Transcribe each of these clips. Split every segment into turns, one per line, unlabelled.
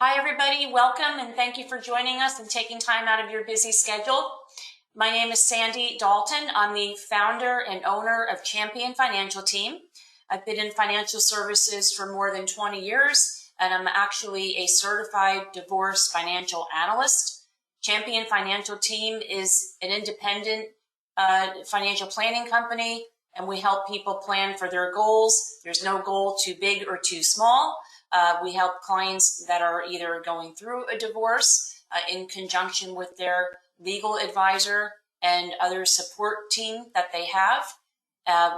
Hi, everybody. Welcome, and thank you for joining us and taking time out of your busy schedule. My name is Sandy Dalton. I'm the founder and owner of Champion Financial Team. I've been in financial services for more than 20 years, and I'm actually a certified divorce financial analyst. Champion Financial Team is an independent financial planning company, and we help people plan for their goals. There's no goal too big or too small. We help clients that are either going through a divorce in conjunction with their legal advisor and other support team that they have.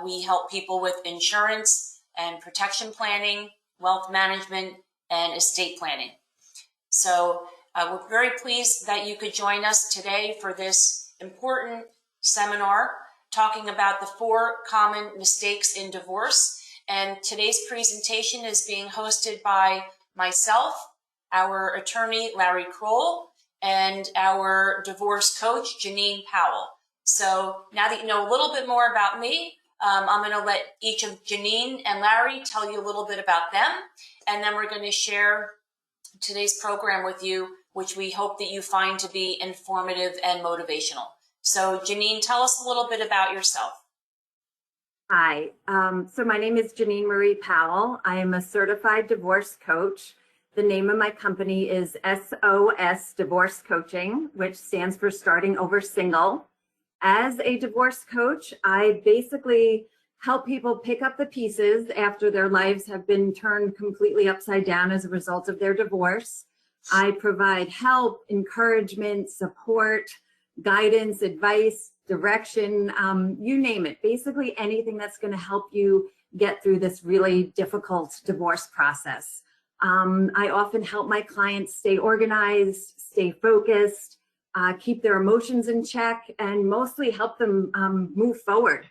We help people with insurance and protection planning, wealth management, and estate planning. So we're very pleased that you could join us today for this important seminar talking about the 4 common mistakes in divorce. And today's presentation is being hosted by myself, our attorney, Larry Kroll, and our divorce coach, Jenine Powell. So now that you know a little bit more about me, I'm going to let each of Jenine and Larry tell you a little bit about them. And then we're going to share today's program with you, which we hope that you find to be informative and motivational. So Jenine, tell us a little bit about yourself.
Hi, so my name is Jenine Marie Powell. I am a certified divorce coach. The name of my company is SOS Divorce Coaching, which stands for Starting Over Single. As a divorce coach, I basically help people pick up the pieces after their lives have been turned completely upside down as a result of their divorce. I provide help, encouragement, support, guidance, advice, direction, you name it, basically anything that's going to help you get through this really difficult divorce process. I often help my clients stay organized, stay focused, keep their emotions in check, and mostly help them move forward.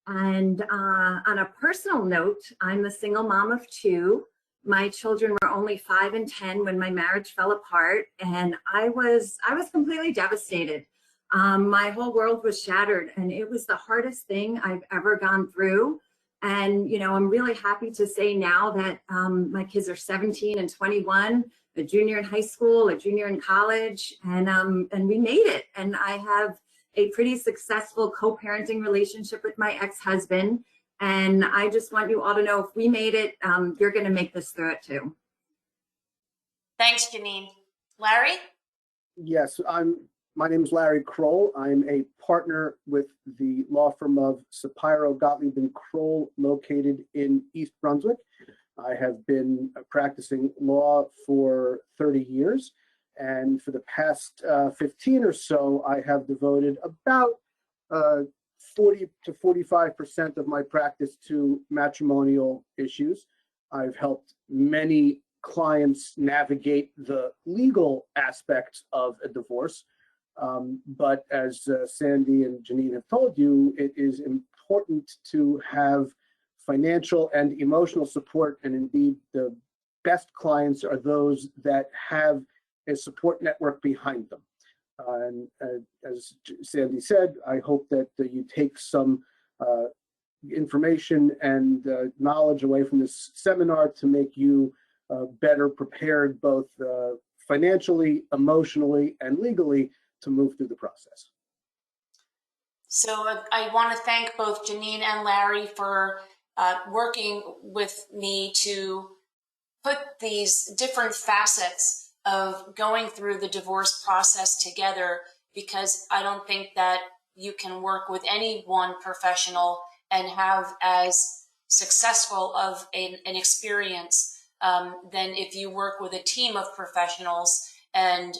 And on a personal note, I'm a single mom of 2. My children were only 5 and 10 when my marriage fell apart, and I was completely devastated. My whole world was shattered, and it was the hardest thing I've ever gone through. And, you know, I'm really happy to say now that my kids are 17 and 21, a junior in high school, a junior in college, and we made it. And I have a pretty successful co-parenting relationship with my ex-husband. And I just want you all to know, if we made it, you're going to make this through it too.
Thanks, Jenine. Larry?
Yes, my name is Larry Kroll. I'm a partner with the law firm of Sapiro, Gottlieb & Kroll, located in East Brunswick. I have been practicing law for 30 years, and for the past 15 or so, I have devoted about 40 to 45% of my practice to matrimonial issues. I've helped many clients navigate the legal aspects of a divorce. But as Sandy and Jenine have told you, it is important to have financial and emotional support, and indeed the best clients are those that have a support network behind them. And as Sandy said, I hope that you take some information and knowledge away from this seminar to make you better prepared both financially, emotionally, and legally to move through the process.
So I want to thank both Jenine and Larry for working with me to put these different facets of going through the divorce process together, because I don't think that you can work with any one professional and have as successful of an experience than if you work with a team of professionals. And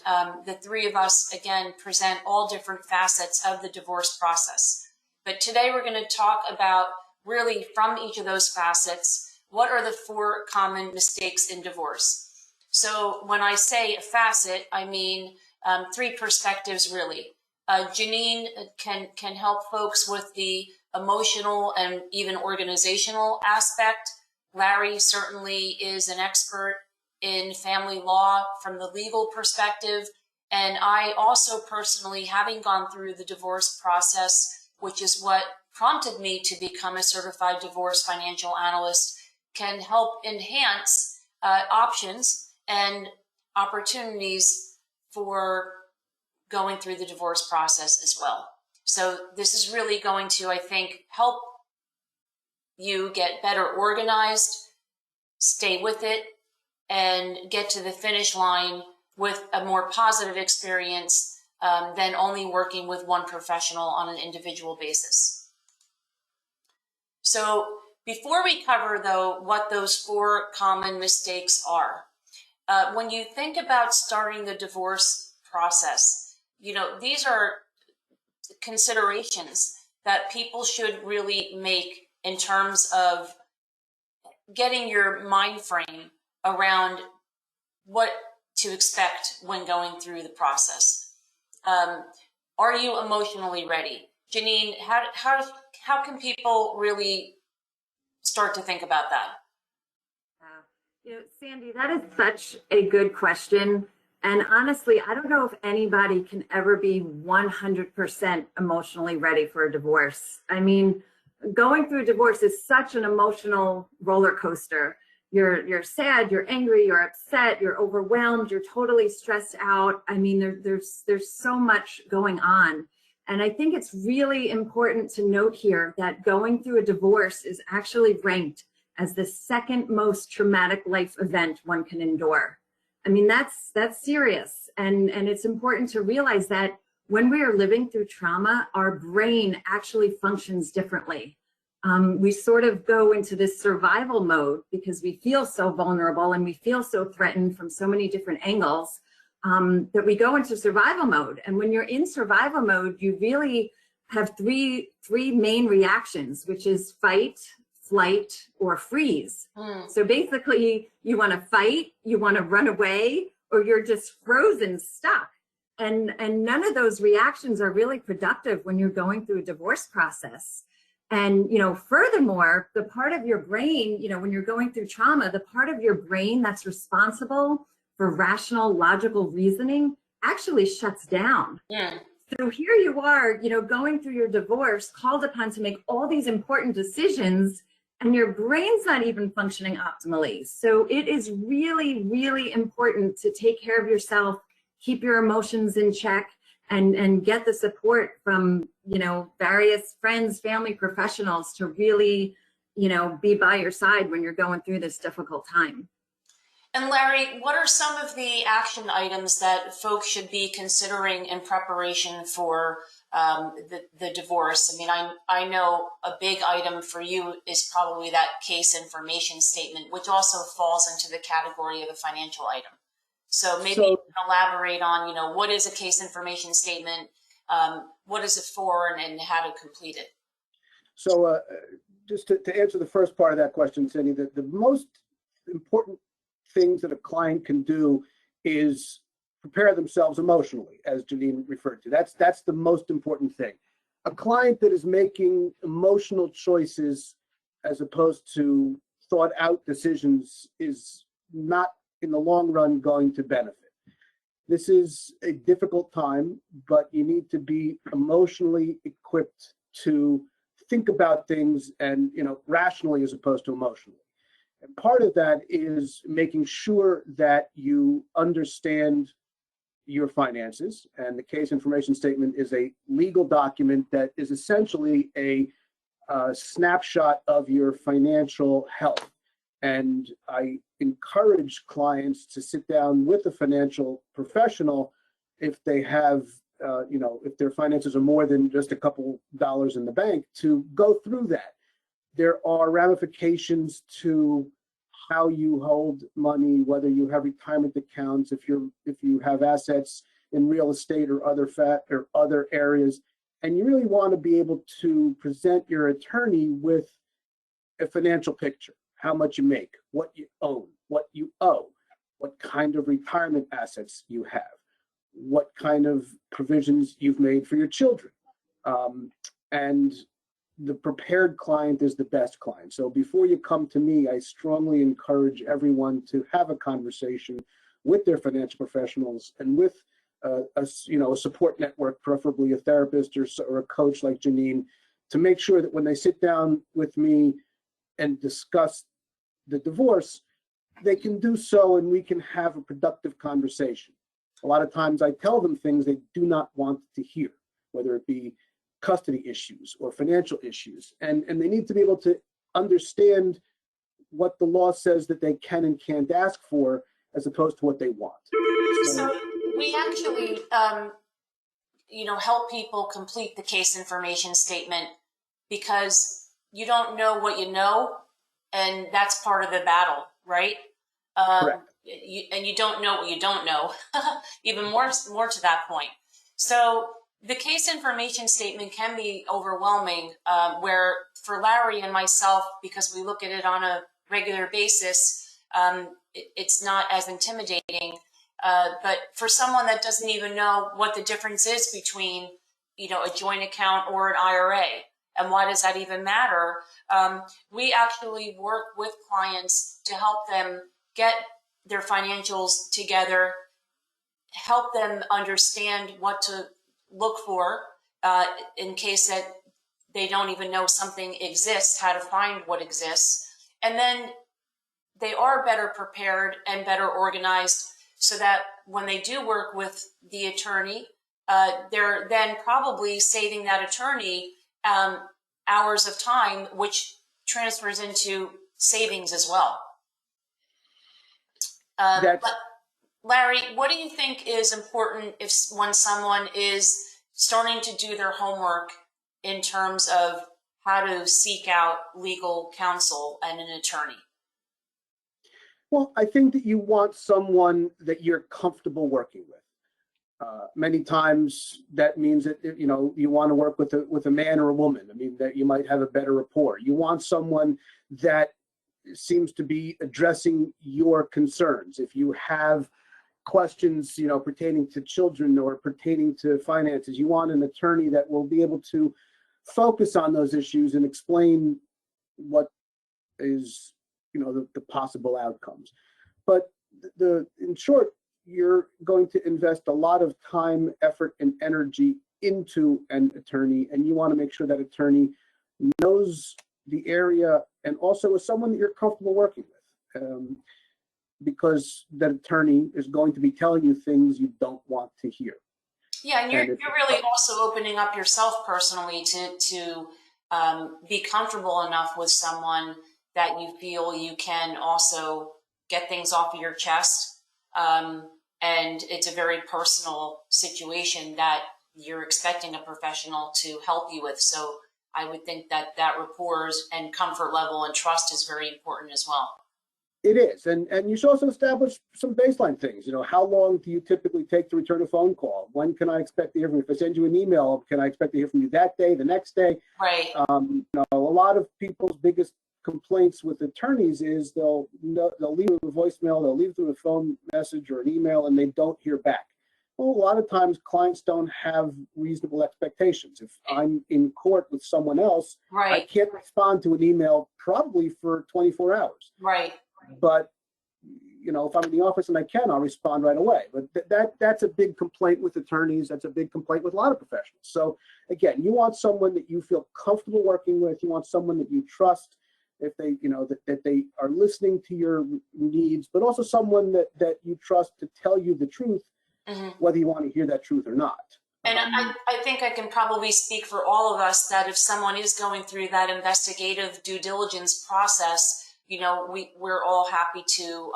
the 3 of us, again, present all different facets of the divorce process. But today we're going to talk about, really from each of those facets, what are the 4 common mistakes in divorce. So when I say a facet, I mean 3 perspectives, really. Jenine can help folks with the emotional and even organizational aspect. Larry certainly is an expert in family law from the legal perspective. And I also personally, having gone through the divorce process, which is what prompted me to become a certified divorce financial analyst, can help enhance options. And opportunities for going through the divorce process as well. So this is really going to, I think, help you get better organized, stay with it, and get to the finish line with a more positive experience than only working with one professional on an individual basis. So before we cover, though, what those 4 common mistakes are, when you think about starting the divorce process, you know, these are considerations that people should really make in terms of getting your mind frame around what to expect when going through the process. Are you emotionally ready? Jenine, how can people really start to think about that?
You know, Sandy, that is such a good question. And honestly, I don't know if anybody can ever be 100% emotionally ready for a divorce. I mean, going through a divorce is such an emotional roller coaster. You're sad, you're angry, you're upset, you're overwhelmed, you're totally stressed out. I mean, there's so much going on. And I think it's really important to note here that going through a divorce is actually ranked as the 2nd most traumatic life event one can endure. I mean, that's serious. And it's important to realize that when we are living through trauma, our brain actually functions differently. We sort of go into this survival mode because we feel so vulnerable and we feel so threatened from so many different angles that we go into survival mode. And when you're in survival mode, you really have three main reactions, which is fight, flight, or freeze. So basically, you want to fight, you want to run away, or you're just frozen, stuck. And none of those reactions are really productive when you're going through a divorce process. And, you know, furthermore, the part of your brain, you know, when you're going through trauma, the part of your brain that's responsible for rational, logical reasoning actually shuts down.
Yeah.
So here you are, you know, going through your divorce, called upon to make all these important decisions, and your brain's not even functioning optimally. So it is really, really important to take care of yourself, keep your emotions in check, and get the support from, you know, various friends, family, professionals to really, you know, be by your side when you're going through this difficult time.
And Larry, what are some of the action items that folks should be considering in preparation for the divorce? I mean, I know a big item for you is probably that case information statement, which also falls into the category of a financial item. So maybe you can elaborate on, you know, what is a case information statement, what is it for, and how to complete it?
So just to answer the first part of that question, Cindy, the most important things that a client can do is prepare themselves emotionally, as Jenine referred to. That's the most important thing. A client that is making emotional choices as opposed to thought out decisions is not in the long run going to benefit. This is a difficult time, but you need to be emotionally equipped to think about things and, you know, rationally as opposed to emotionally. And part of that is making sure that you understand your finances. And the case information statement is a legal document that is essentially a snapshot of your financial health. And I encourage clients to sit down with a financial professional if they have, you know, if their finances are more than just a couple dollars in the bank, to go through that. There are ramifications to how you hold money, whether you have retirement accounts, if you have assets in real estate or other areas, and you really want to be able to present your attorney with a financial picture. How much you make, what you own, what you owe, what kind of retirement assets you have, what kind of provisions you've made for your children. And the prepared client is the best client. So before you come to me, I strongly encourage everyone to have a conversation with their financial professionals and with a support network, preferably a therapist or a coach like Jenine, to make sure that when they sit down with me and discuss the divorce, they can do so and we can have a productive conversation. A lot of times I tell them things they do not want to hear, whether it be custody issues or financial issues. And they need to be able to understand what the law says that they can and can't ask for as opposed to what they want.
So we actually, help people complete the case information statement because you don't know what you know, and that's part of the battle, right?
Correct.
And you don't know what you don't know, even more to that point. So the case information statement can be overwhelming, where for Larry and myself, because we look at it on a regular basis, it's not as intimidating. But for someone that doesn't even know what the difference is between, a joint account or an IRA, and why does that even matter? We actually work with clients to help them get their financials together, help them understand what to look for in case that they don't even know something exists, how to find what exists. And then they are better prepared and better organized so that when they do work with the attorney, they're then probably saving that attorney hours of time, which transfers into savings as well. But Larry, what do you think is important when someone is starting to do their homework in terms of how to seek out legal counsel and an attorney?
Well, I think that you want someone that you're comfortable working with. Many times that means that, you want to work with a man or a woman. I mean, that you might have a better rapport. You want someone that seems to be addressing your concerns. If you have questions, pertaining to children or pertaining to finances, you want an attorney that will be able to focus on those issues and explain what is, the possible outcomes. But in short, you're going to invest a lot of time, effort, and energy into an attorney, and you want to make sure that attorney knows the area and also is someone that you're comfortable working with, because that attorney is going to be telling you things you don't want to hear.
Yeah, and you're really also opening up yourself personally to be comfortable enough with someone that you feel you can also get things off of your chest. And it's a very personal situation that you're expecting a professional to help you with. So I would think that rapport and comfort level and trust is very important as well.
It is. And you should also establish some baseline things. How long do you typically take to return a phone call? When can I expect to hear from you? If I send you an email, can I expect to hear from you that day, the next day?
Right.
A lot of people's biggest complaints with attorneys is they'll leave a voicemail, they'll leave through a phone message or an email, and they don't hear back. Well, a lot of times clients don't have reasonable expectations. If I'm in court with someone else,
right,
I can't respond to an email probably for 24 hours.
Right.
But, if I'm in the office and I can, I'll respond right away. But that's a big complaint with attorneys. That's a big complaint with a lot of professionals. So again, you want someone that you feel comfortable working with. You want someone that you trust, if they, that they are listening to your needs, but also someone that you trust to tell you the truth, mm-hmm, whether you want to hear that truth or not.
And I think I can probably speak for all of us that if someone is going through that investigative due diligence process, we're all happy to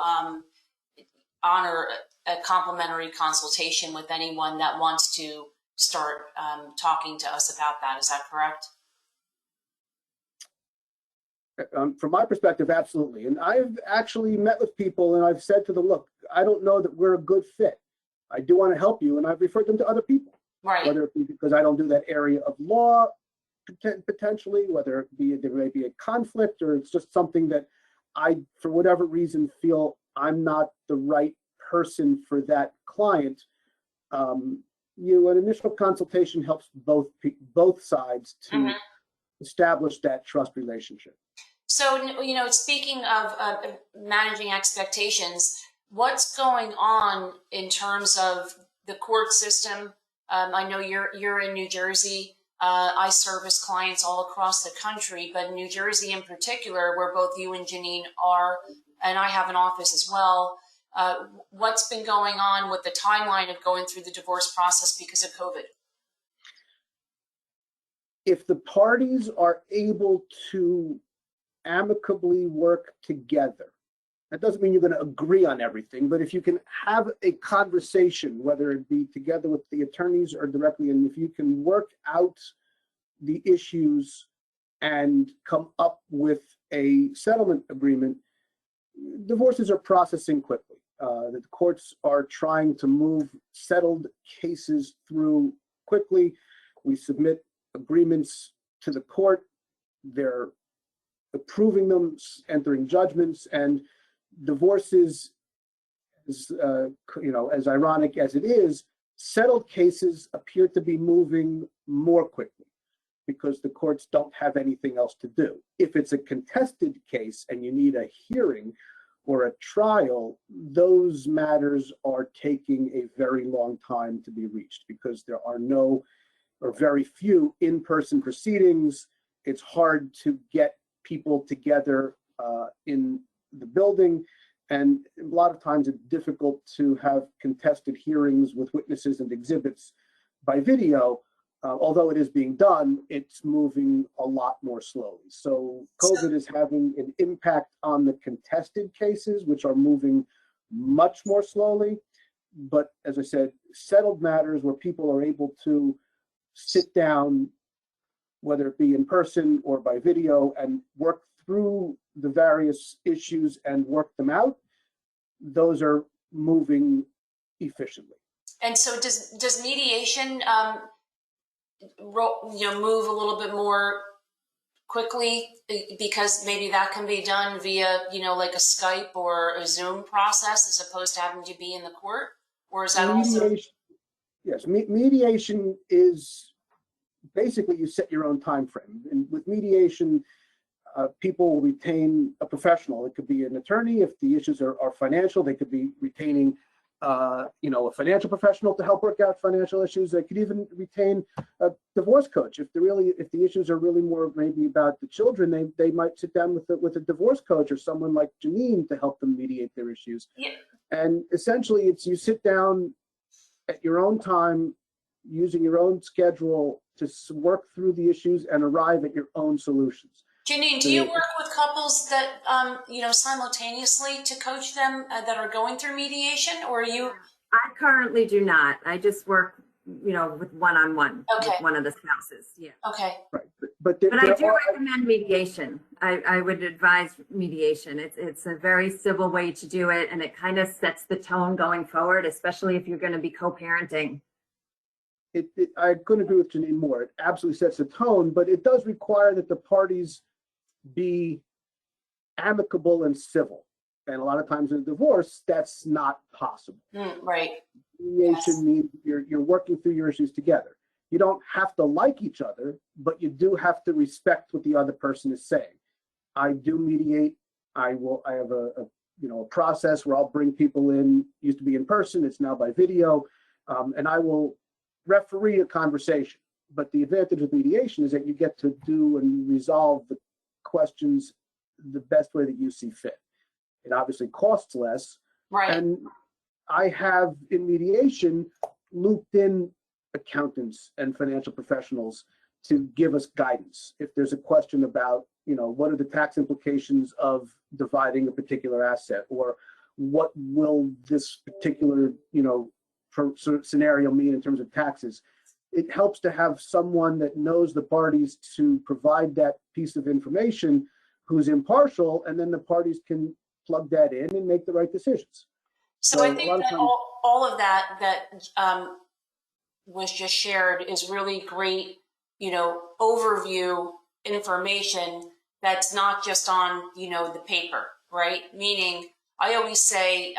honor a complimentary consultation with anyone that wants to start talking to us about that. Is that correct?
From my perspective, absolutely. And I've actually met with people and I've said to them, look, I don't know that we're a good fit. I do want to help you. And I've referred them to other people,
right,
whether it be because I don't do that area of law, potentially, whether it be there may be a conflict or it's just something that I, for whatever reason, feel I'm not the right person for that client. An initial consultation helps both sides to, mm-hmm, establish that trust relationship.
So, speaking of managing expectations, what's going on in terms of the court system? I know you're in New Jersey. I service clients all across the country, but in New Jersey in particular, where both you and Jenine are, and I have an office as well. What's been going on with the timeline of going through the divorce process because of COVID?
If the parties are able to amicably work together, that doesn't mean you're going to agree on everything, but if you can have a conversation, whether it be together with the attorneys or directly, and if you can work out the issues and come up with a settlement agreement, divorces are processing quickly. The courts are trying to move settled cases through quickly. We submit agreements to the court. They're approving them, entering judgments, and divorces, as ironic as it is, settled cases appear to be moving more quickly because the courts don't have anything else to do. If it's a contested case and you need a hearing or a trial, those matters are taking a very long time to be reached because there are no or very few in-person proceedings. It's hard to get people together in the building, and a lot of times it's difficult to have contested hearings with witnesses and exhibits by video. Although it is being done, it's moving a lot more slowly. So COVID is having an impact on the contested cases, which are moving much more slowly. But as I said, settled matters where people are able to sit down, whether it be in person or by video, and work through the various issues and work them out, those are moving efficiently.
And so does mediation move a little bit more quickly because maybe that can be done via, like a Skype or a Zoom process as opposed to having to be in the court? Or is that also?
Yes, mediation is basically you set your own time frame. And with mediation, people will retain a professional. It could be an attorney. If the issues are financial, they could be retaining a financial professional to help work out financial issues. They could even retain a divorce coach. If the issues are really more maybe about the children, they might sit down with a divorce coach or someone like Jenine to help them mediate their issues.
Yeah.
And essentially, it's you sit down at your own time, using your own schedule to work through the issues and arrive at your own solutions.
Jenine, do you work with couples that, simultaneously to coach them that are going through mediation, or are you?
I currently do not. I just work, with one-on-one
Okay.
with one of the spouses. Yeah.
Okay.
Right.
But I do recommend mediation. I would advise mediation. It's a very civil way to do it, and it kind of sets the tone going forward, especially if you're going to be co-parenting.
I couldn't agree with Jenine more. It absolutely sets the tone, but it does require that the parties be amicable and civil. And a lot of times in a divorce, that's not possible.
Right.
Mediation means you're working through your issues together. You don't have to like each other, but you do have to respect what the other person is saying. I do mediate. I have a process where I'll bring people in. Used to be in person, it's now by video, and I will referee a conversation. But the advantage of mediation is that you get to do and resolve the questions the best way that you see fit. It obviously costs less.
Right.
And I have in mediation looped in accountants and financial professionals to give us guidance. If there's a question about, what are the tax implications of dividing a particular asset, or what will this particular, scenario mean in terms of taxes, it helps to have someone that knows the parties to provide that piece of information who's impartial, and then the parties can plug that in and make the right decisions.
So I think that all of that was just shared is really great, overview information that's not just on, the paper, right? Meaning I always say,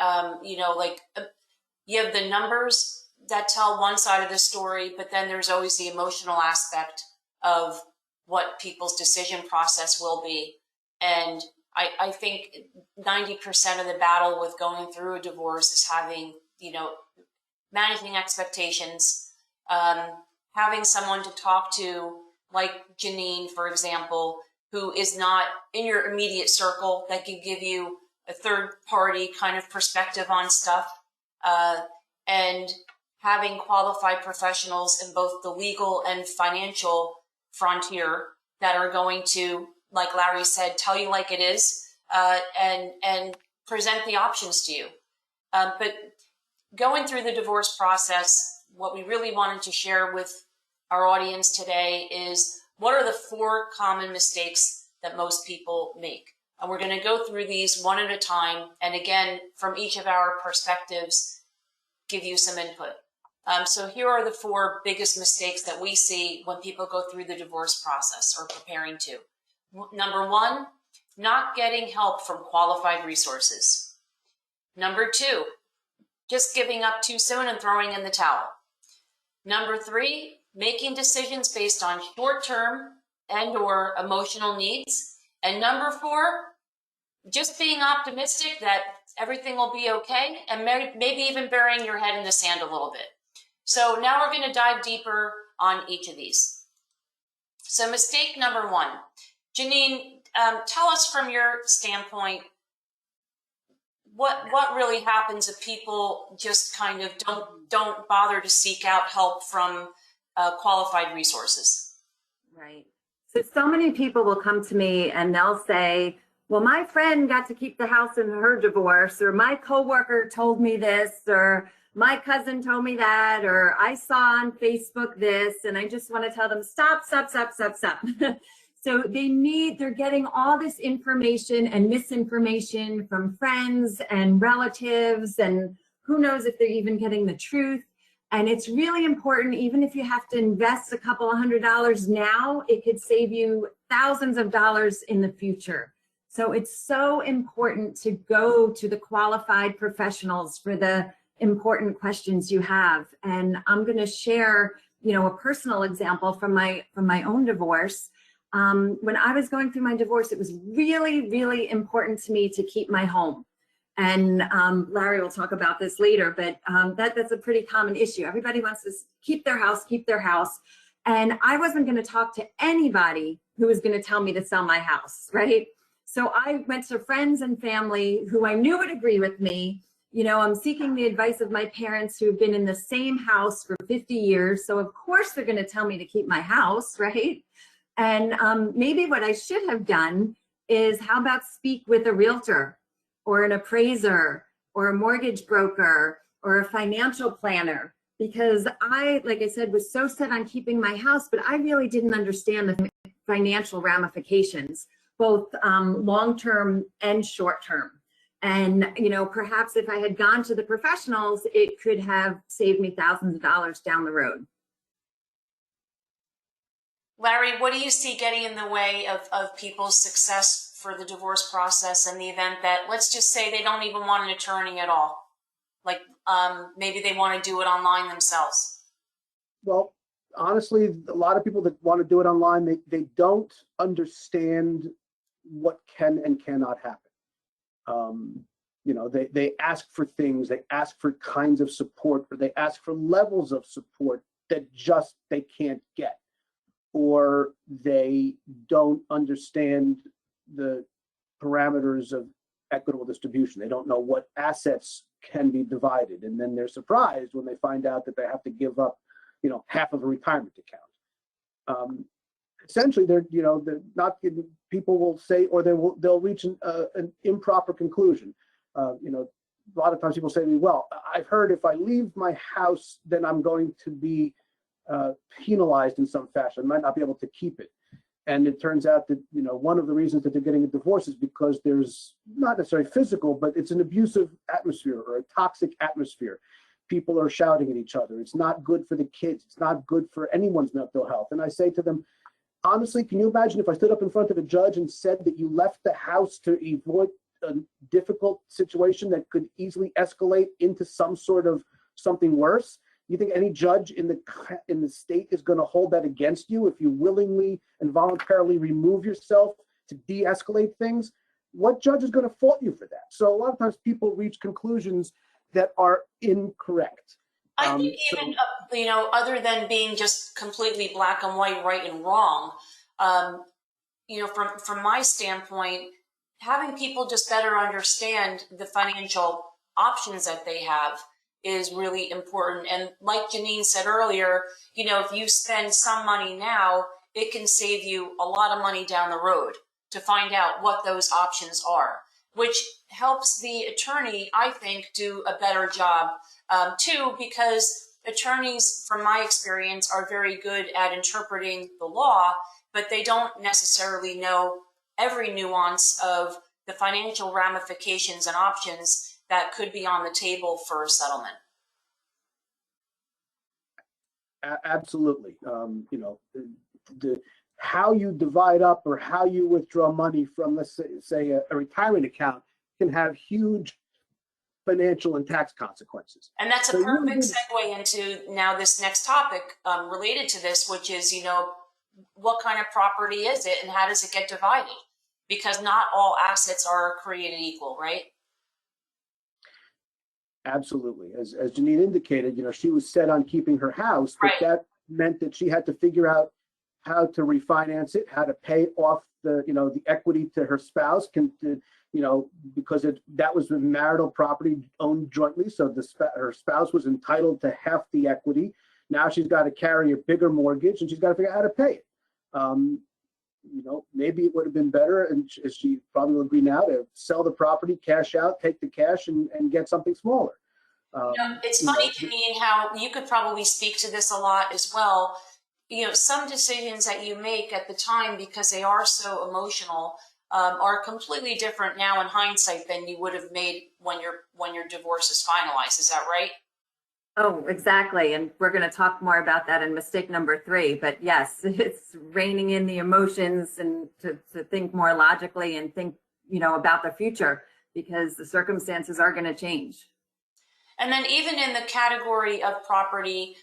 you have the numbers that tell one side of the story, but then there's always the emotional aspect of what people's decision process will be. And I think 90% of the battle with going through a divorce is having, managing expectations, having someone to talk to, like Jenine, for example, who is not in your immediate circle, that can give you a third party kind of perspective on stuff, and having qualified professionals in both the legal and financial frontier that are going to, like Larry said, tell you like it is, and present the options to you. But going through the divorce process, what we really wanted to share with our audience today is what are the 4 common mistakes that most people make. And we're going to go through these one at a time. And again, from each of our perspectives, give you some input. So here are the 4 biggest mistakes that we see when people go through the divorce process or preparing to. Number 1, not getting help from qualified resources. Number 2, just giving up too soon and throwing in the towel. Number 3, making decisions based on short-term and or emotional needs. And number 4, just being optimistic that everything will be okay and maybe even burying your head in the sand a little bit. So now we're going to dive deeper on each of these. So mistake number 1. Jenine, tell us from your standpoint, what really happens if people just kind of don't bother to seek out help from qualified resources?
Right. So many people will come to me and they'll say, well, my friend got to keep the house in her divorce, or my coworker told me this, or my cousin told me that, or I saw on Facebook this, and I just want to tell them, stop. So they're getting all this information and misinformation from friends and relatives, and who knows if they're even getting the truth. And it's really important, even if you have to invest a couple of $100 now, it could save you thousands of dollars in the future. So it's so important to go to the qualified professionals for the important questions you have. And I'm going to share, a personal example from my own divorce. When I was going through my divorce, it was really, really important to me to keep my home. And Larry will talk about this later, but that's a pretty common issue. Everybody wants to keep their house. And I wasn't going to talk to anybody who was going to tell me to sell my house, right? So I went to friends and family who I knew would agree with me. I'm seeking the advice of my parents who have been in the same house for 50 years. So of course they're going to tell me to keep my house, right? And maybe what I should have done is, how about speak with a realtor or an appraiser or a mortgage broker or a financial planner? Because I, like I said, was so set on keeping my house, but I really didn't understand the financial ramifications, both long-term and short-term. And, perhaps if I had gone to the professionals, it could have saved me thousands of dollars down the road.
Larry, what do you see getting in the way of people's success for the divorce process in the event that, let's just say, they don't even want an attorney at all? Like maybe they want to do it online themselves. Well,
Honestly, a lot of people that want to do it online, they don't understand what can and cannot happen. They ask for things, they ask for kinds of support, or they ask for levels of support that they can't get, or they don't understand the parameters of equitable distribution. They don't know what assets can be divided, and then they're surprised when they find out that they have to give up half of a retirement account. Essentially, they're not getting, people will say, or they'll reach an improper conclusion. A lot of times people say to me, well, I've heard if I leave my house, then I'm going to be penalized in some fashion. I might not be able to keep it. And it turns out that, one of the reasons that they're getting a divorce is because there's not necessarily physical, but it's an abusive atmosphere or a toxic atmosphere. People are shouting at each other. It's not good for the kids. It's not good for anyone's mental health. And I say to them, honestly, can you imagine if I stood up in front of a judge and said that you left the house to avoid a difficult situation that could easily escalate into some sort of something worse? You think any judge in the state is going to hold that against you if you willingly and voluntarily remove yourself to de-escalate things? What judge is going to fault you for that? So a lot of times people reach conclusions that are incorrect.
I think even, other than being just completely black and white, right and wrong, from my standpoint, having people just better understand the financial options that they have is really important. And like Jenine said earlier, you know, if you spend some money now, it can save you a lot of money down the road to find out what those options are, which helps the attorney, I think, do a better job too, because attorneys, from my experience, are very good at interpreting the law, but they don't necessarily know every nuance of the financial ramifications and options that could be on the table for a settlement.
Absolutely. You know, how you divide up or how you withdraw money from, let's say a retirement account can have huge financial and tax consequences.
And that's a perfect segue into now this next topic related to this, which is, you know, what kind of property is it and how does it get divided? Because not all assets are created equal, right?
Absolutely. As Jenine indicated, you know, she was set on keeping her house, but that meant that she had to figure out how to refinance it, how to pay off the, you know, the equity to her spouse, you know, because that was the marital property owned jointly. So her spouse was entitled to half the equity. Now she's got to carry a bigger mortgage and she's got to figure out how to pay it. You know, maybe it would have been better, and she probably will agree now, to sell the property, cash out, take the cash, and get something smaller.
You know, it's funny to me how you could probably speak to this a lot as well. You know, some decisions that you make at the time, because they are so emotional, are completely different now in hindsight than you would have made when your divorce is finalized. Is that right?
Oh, exactly. And we're going to talk more about that in mistake number 3. But yes, it's reining in the emotions and to think more logically and think, you know, about the future, because the circumstances are going to change.
And then even in the category of property,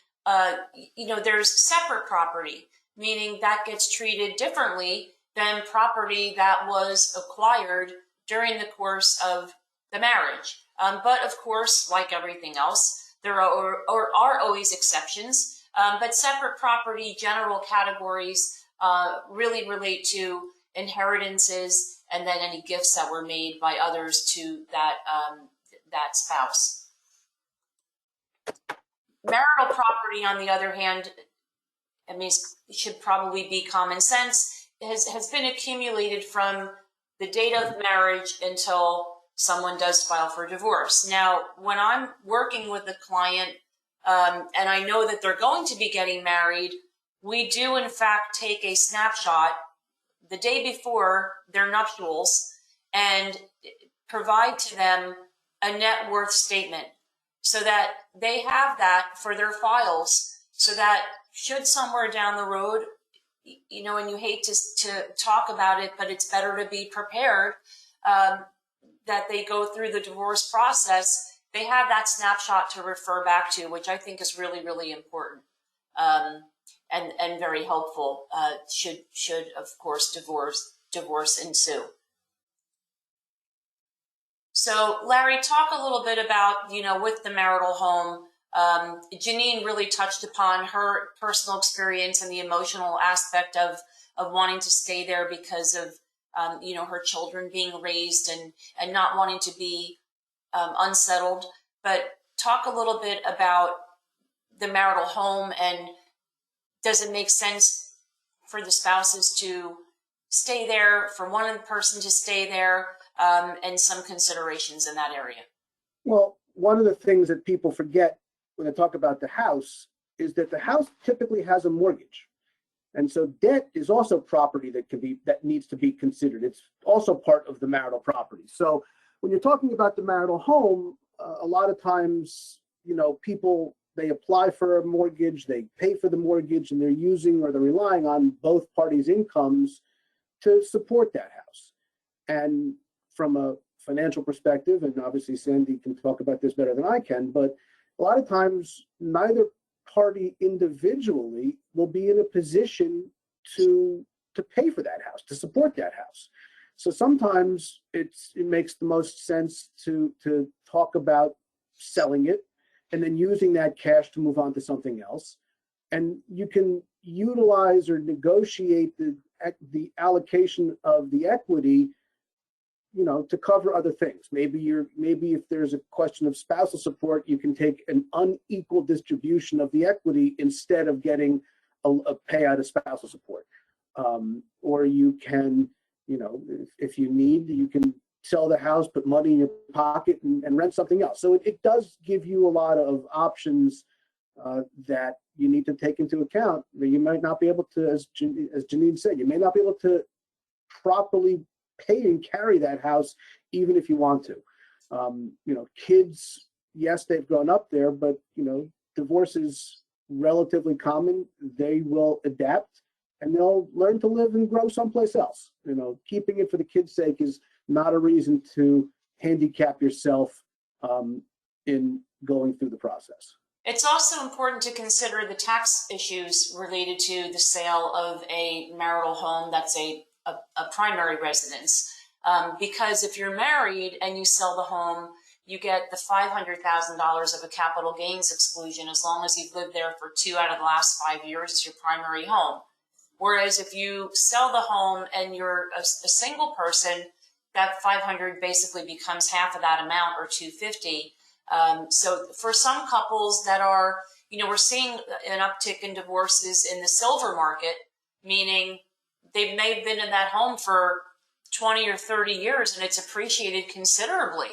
you know, there's separate property, meaning that gets treated differently than property that was acquired during the course of the marriage. But of course, like everything else, there are always exceptions, but separate property general categories really relate to inheritances and then any gifts that were made by others to that spouse. Marital property, on the other hand, I mean, it should probably be common sense, has been accumulated from the date of marriage until someone does file for divorce. Now, when I'm working with a client and I know that they're going to be getting married, we do in fact take a snapshot the day before their nuptials and provide to them a net worth statement so that they have that for their files, so that should somewhere down the road, you know, and you hate to talk about it, but it's better to be prepared, that they go through the divorce process, they have that snapshot to refer back to, which I think is really, really important and very helpful should of course divorce ensue. So Larry, talk a little bit about, you know, with the marital home, Jenine really touched upon her personal experience and the emotional aspect of wanting to stay there because of you know, her children being raised and not wanting to be unsettled. But talk a little bit about the marital home, and does it make sense for the spouses to stay there, for one person to stay there, and some considerations in that area? Well,
one of the things that people forget when they talk about the house is that the house typically has a mortgage. And so debt is also property that needs to be considered. It's also part of the marital property. So when you're talking about the marital home, a lot of times, you know, people, they apply for a mortgage, they pay for the mortgage, and they're using or they're relying on both parties' incomes to support that house. And from a financial perspective, and obviously Sandy can talk about this better than I can, but a lot of times neither party individually will be in a position to pay for that house, to support that house. So sometimes it makes the most sense to talk about selling it and then using that cash to move on to something else. And you can utilize or negotiate the allocation of the equity to cover other things. Maybe if there's a question of spousal support, you can take an unequal distribution of the equity instead of getting a payout of spousal support. Or you can, if you need, you can sell the house, put money in your pocket and rent something else. So it does give you a lot of options that you need to take into account. You might not be able to, as Jenine said, you may not be able to properly pay and carry that house, even if you want to. Kids, yes, they've grown up there, but divorce is relatively common. They will adapt and they'll learn to live and grow someplace else. Keeping it for the kids' sake is not a reason to handicap yourself in going through the process.
It's also important to consider the tax issues related to the sale of a marital home that's a primary residence. Because if you're married and you sell the home, you get the $500,000 of a capital gains exclusion as long as you've lived there for 2 out of the last 5 years as your primary home. Whereas if you sell the home and you're a single person, that 500 basically becomes half of that amount, or 250. So for some couples that are, we're seeing an uptick in divorces in the silver market, meaning they may have been in that home for 20 or 30 years and it's appreciated considerably.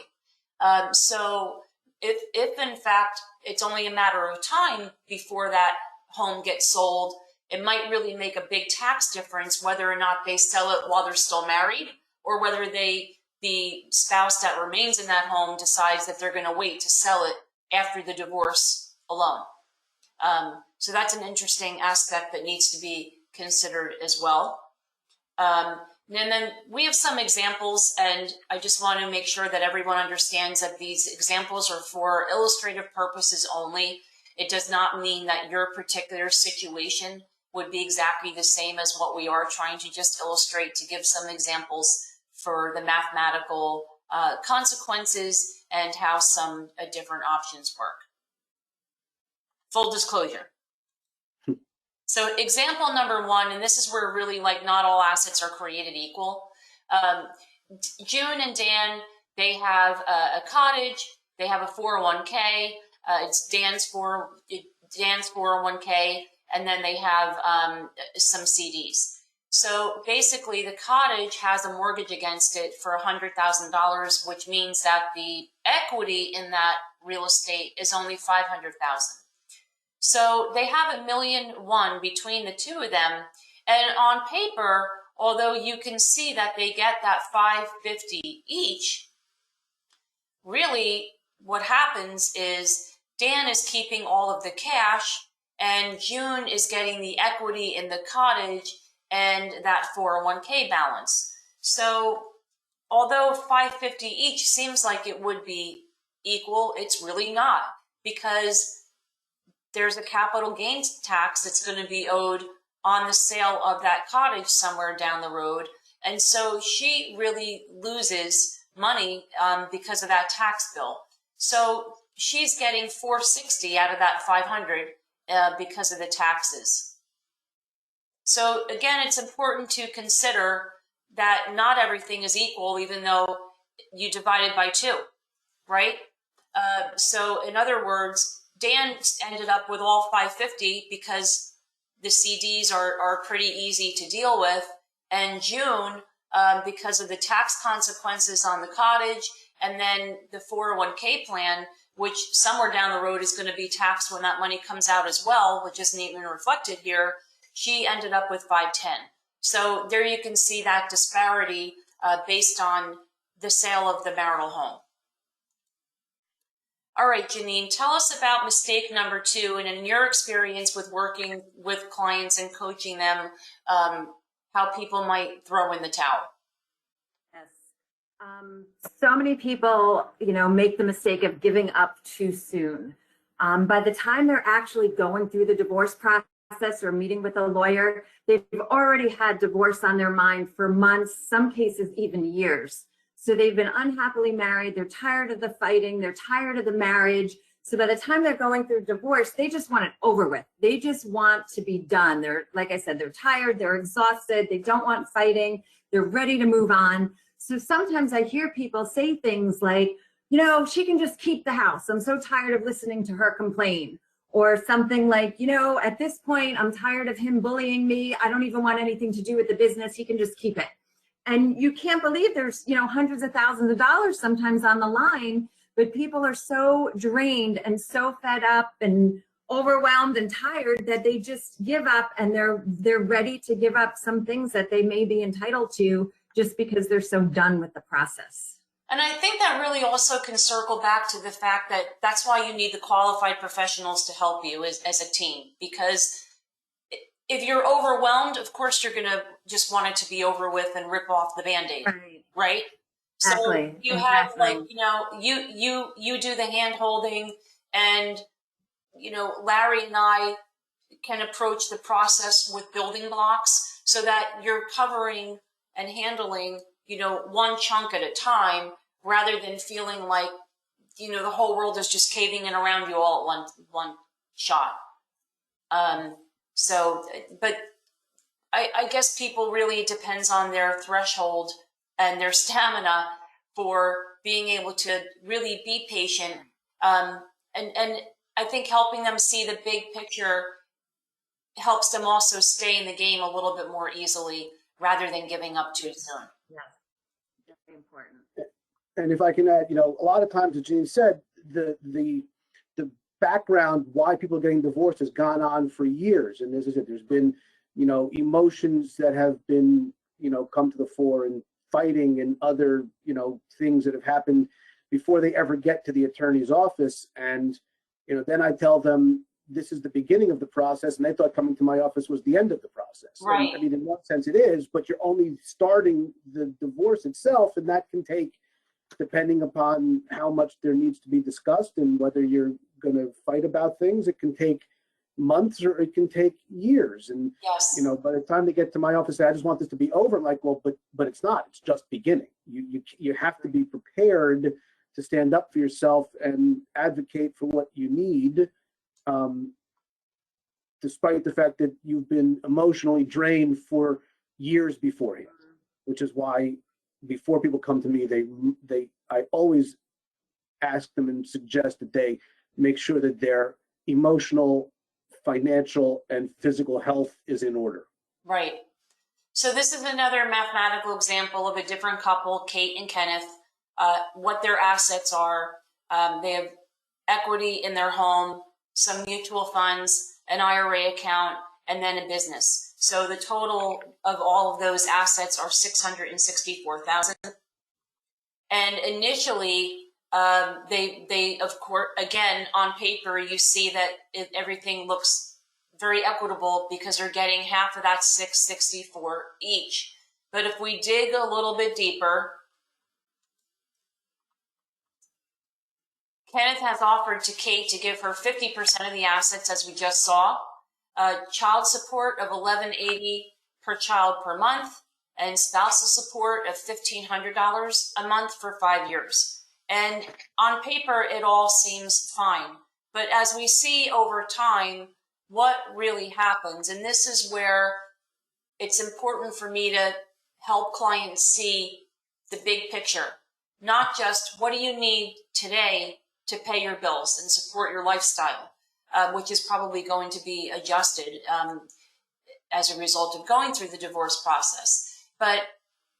So if in fact it's only a matter of time before that home gets sold, it might really make a big tax difference whether or not they sell it while they're still married, or whether the spouse that remains in that home decides that they're going to wait to sell it after the divorce alone. So that's an interesting aspect that needs to be considered as well. And then we have some examples, and I just want to make sure that everyone understands that these examples are for illustrative purposes only. It does not mean that your particular situation would be exactly the same as what we are trying to just illustrate, to give some examples for the mathematical consequences and how some different options work. Full disclosure. So example number 1, and this is where really not all assets are created equal. June and Dan, they have a cottage, they have a 401k, it's Dan's 401k, and then they have some CDs. So basically the cottage has a mortgage against it for $100,000, which means that the equity in that real estate is only $500,000. So they have $1.1 million between the two of them. And on paper, although you can see that they get that $550,000 each, really what happens is Dan is keeping all of the cash and June is getting the equity in the cottage and that 401k balance. So although $550,000 each seems like it would be equal, it's really not, because there's a capital gains tax that's going to be owed on the sale of that cottage somewhere down the road. And so she really loses money because of that tax bill. So she's getting $460,000 out of that $500,000 because of the taxes. So again, it's important to consider that not everything is equal, even though you divide it by 2, right? So in other words, Dan ended up with all $550,000 because the CDs are pretty easy to deal with, and June, because of the tax consequences on the cottage, and then the 401k plan, which somewhere down the road is going to be taxed when that money comes out as well, which isn't even reflected here, she ended up with $510,000. So there you can see that disparity based on the sale of the marital home. All right, Jenine, tell us about mistake number 2, and in your experience with working with clients and coaching them, how people might throw in the towel.
Yes. So many people, make the mistake of giving up too soon. By the time they're actually going through the divorce process or meeting with a lawyer, they've already had divorce on their mind for months, some cases even years. So they've been unhappily married, they're tired of the fighting, they're tired of the marriage. So by the time they're going through divorce, they just want it over with. They just want to be done. They're, like I said, they're tired, they're exhausted, they don't want fighting, they're ready to move on. So sometimes I hear people say things like, you know, she can just keep the house. I'm so tired of listening to her complain. Or something like, you know, at this point, I'm tired of him bullying me. I don't even want anything to do with the business. He can just keep it. And you can't believe there's, you know, hundreds of thousands of dollars sometimes on the line, but people are so drained and so fed up and overwhelmed and tired that they just give up, and they're ready to give up some things that they may be entitled to just because they're so done with the process.
And I think that really also can circle back to the fact that that's why you need the qualified professionals to help you as a team. Because if you're overwhelmed, of course, you're going to just want it to be over with and rip off the Band-Aid, right?
Exactly.
So you have like, you know, you do the hand holding, and, you know, Larry and I can approach the process with building blocks so that you're covering and handling, you know, one chunk at a time, rather than feeling like, you know, the whole world is just caving in around you all at one shot. But I guess people really, it depends on their threshold and their stamina for being able to really be patient. And I think helping them see the big picture helps them also stay in the game a little bit more easily, rather than giving up too soon.
Yes, very important.
And if I can add, you know, a lot of times, as Jean said, the background why people are getting divorced has gone on for years. And as I said, there's been, you know, emotions that have been, you know, come to the fore, and fighting and other, you know, things that have happened before they ever get to the attorney's office. And, you know, then I tell them this is the beginning of the process, and they thought coming to my office was the end of the process.
Right.
And, I mean, in one sense it is, but you're only starting the divorce itself, and that can take, depending upon how much there needs to be discussed and whether you're going to fight about things, it can take months or it can take years. And,
yes,
you know, by the time they get to my office, I just want this to be over. I'm like, well, but it's not. It's just beginning. You have to be prepared to stand up for yourself and advocate for what you need, despite the fact that you've been emotionally drained for years beforehand, which is why before people come to me, I always ask them and suggest that they make sure that their emotional, financial, and physical health is in order.
Right. So this is another mathematical example of a different couple, Kate and Kenneth, what their assets are. They have equity in their home, some mutual funds, an IRA account, and then a business. So the total of all of those assets are $664,000. And initially, they of course, again, on paper, you see that everything looks very equitable because they're getting half of that $664 each. But if we dig a little bit deeper, Kenneth has offered to Kate to give her 50% of the assets, as we just saw, child support of $1,180 per child per month, and spousal support of $1,500 a month for 5 years. And on paper, it all seems fine. But as we see over time, what really happens, and this is where it's important for me to help clients see the big picture, not just what do you need today to pay your bills and support your lifestyle, which is probably going to be adjusted as a result of going through the divorce process. But